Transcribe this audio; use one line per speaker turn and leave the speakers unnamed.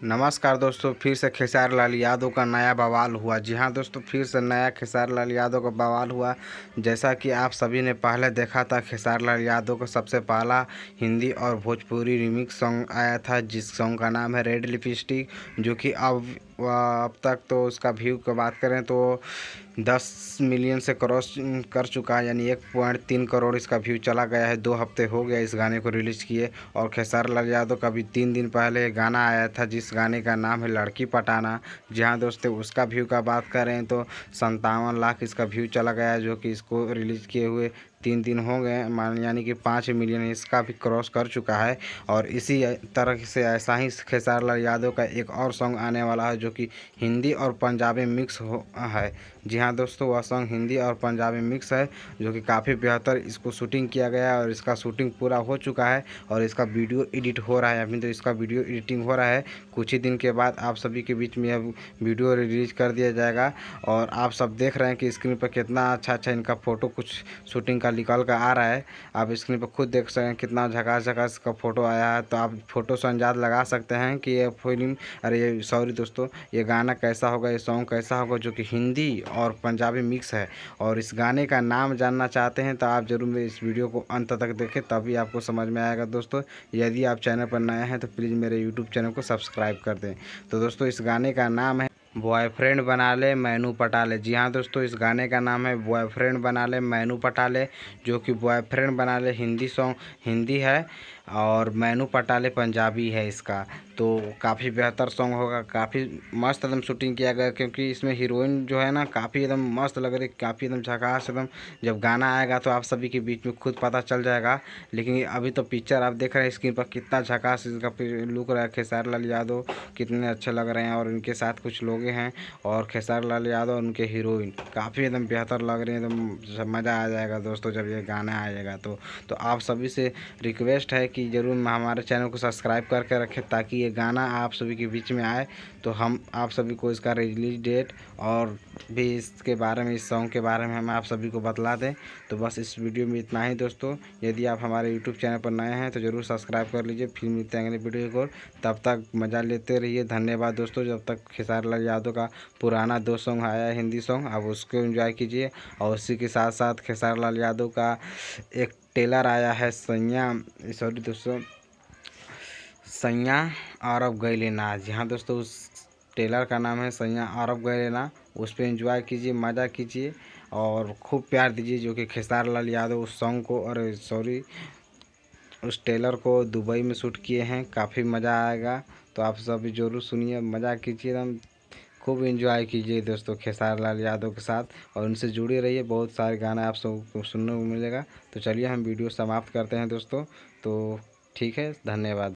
नमस्कार दोस्तों, फिर से खेसारी लाल यादव का नया बवाल हुआ। जी हाँ दोस्तों, फिर से नया खेसारी लाल यादव का बवाल हुआ। जैसा कि आप सभी ने पहले देखा था, खेसारी लाल यादव का सबसे पहला हिंदी और भोजपुरी रिमिक्स सॉन्ग आया था, जिस सॉन्ग का नाम है रेड लिपस्टिक, जो कि अब तक तो उसका व्यू की बात करें तो 10 मिलियन से क्रॉस कर चुका है, यानी 1.3 करोड़ इसका व्यू चला गया है। 2 हफ्ते हो गया इस गाने को रिलीज़ किए। और खेसारी लाल यादव का भी 3 दिन पहले गाना आया था, जिस गाने का नाम है लड़की पटाना। जी हाँ दोस्तों, उसका व्यू का बात करें तो 57 लाख इसका व्यू चला गया है, जो कि इसको रिलीज़ किए हुए 3 दिन हो गए, यानी कि 5 मिलियन इसका भी क्रॉस कर चुका है। और इसी तरह से ऐसा ही खेसारी लाल यादव का एक और सॉन्ग आने वाला है, जो कि हिंदी और पंजाबी मिक्स है। जी हाँ दोस्तों, वह सॉन्ग हिंदी और पंजाबी मिक्स है, जो कि काफ़ी बेहतर इसको शूटिंग किया गया है और इसका शूटिंग पूरा हो चुका है और इसका वीडियो एडिट हो रहा है। अभी तो इसका वीडियो एडिटिंग हो रहा है। कुछ ही दिन के बाद आप सभी के बीच में यह वीडियो रिलीज कर दिया जाएगा। और आप सब देख रहे हैं कि स्क्रीन पर कितना अच्छा इनका फ़ोटो कुछ शूटिंग का निकल कर आ रहा है। आप स्क्रीन पर खुद देख सकते हैं कितना झकास झकास का फ़ोटो आया है। तो आप फ़ोटो से अंदाज़ लगा सकते हैं कि ये फिल्म, अरे सॉरी दोस्तों, ये गाना कैसा होगा, ये सॉन्ग कैसा होगा, जो कि हिंदी और पंजाबी मिक्स है। और इस गाने का नाम जानना चाहते हैं तो आप ज़रूर मेरे इस वीडियो को अंत तक देखें, तभी आपको समझ में आएगा। दोस्तों, यदि आप चैनल पर नए हैं तो प्लीज़ मेरे यूट्यूब चैनल को सब्सक्राइब कर दें। तो दोस्तों, इस गाने का नाम है बॉयफ्रेंड बना ले मैनू पटा ले। जी हाँ दोस्तों, इस गाने का नाम है बॉयफ्रेंड बना ले मैनू पटा ले, जो कि बॉयफ्रेंड बना ले हिंदी सॉन्ग हिंदी है और मैनू पटा ले पंजाबी है इसका। तो काफ़ी बेहतर सॉन्ग होगा, काफ़ी मस्त एकदम शूटिंग किया गया, क्योंकि इसमें हीरोइन जो है ना काफ़ी एकदम मस्त लग रही, काफ़ी एकदम झकास एकदम। जब गाना आएगा तो आप सभी के बीच में खुद पता चल जाएगा। लेकिन अभी तो पिक्चर आप देख रहे हैं स्क्रीन पर, कितना झकास इसका लुक रहा है। खेसारी लाल यादव कितने अच्छे लग रहे हैं और इनके साथ कुछ लोग हैं, और खेसारी लाल यादव और उनके हीरोइन काफ़ी एकदम बेहतर लग रहे हैं। एकदम मज़ा आ जाएगा दोस्तों जब ये गाना आएगा। तो आप सभी से रिक्वेस्ट है कि ज़रूर हमारे चैनल को सब्सक्राइब करके रखें, ताकि ये गाना आप सभी के बीच में आए तो हम आप सभी को इसका रिलीज डेट और भी इसके बारे में, इस सॉन्ग के बारे में हम आप सभी को बतला दें। तो बस इस वीडियो में इतना ही दोस्तों। यदि आप हमारे यूट्यूब चैनल पर नए हैं तो ज़रूर सब्सक्राइब कर लीजिए। फिर मिलते हैं अगले वीडियो को, तब तक मज़ा लेते रहिए। धन्यवाद दोस्तों। जब तक खेसारी लाल यादव का पुराना 2 सॉन्ग आया है हिंदी सॉन्ग, आप उसको एंजॉय कीजिए। और उसी के साथ साथ खेसारी लाल यादव का एक टेलर आया है सॉरी दोस्तों, सैया अरब गइले ना। जी हाँ दोस्तों, उस टेलर का नाम है सैया अरब गइले ना। उस पर एंजॉय कीजिए, मज़ा कीजिए और खूब प्यार दीजिए, जो कि खेसारी लाल यादव उस सॉन्ग को, और सॉरी उस टेलर को दुबई में शूट किए हैं। काफ़ी मज़ा आएगा, तो आप सभी ज़रूर सुनिए, मज़ा कीजिए, एकदम खूब एंजॉय कीजिए दोस्तों खेसारी लाल यादव के साथ। और उनसे जुड़े रहिए, बहुत सारे गाने आप सबको सुनने को मिलेगा। तो चलिए हम वीडियो समाप्त करते हैं दोस्तों। तो ठीक है, धन्यवाद।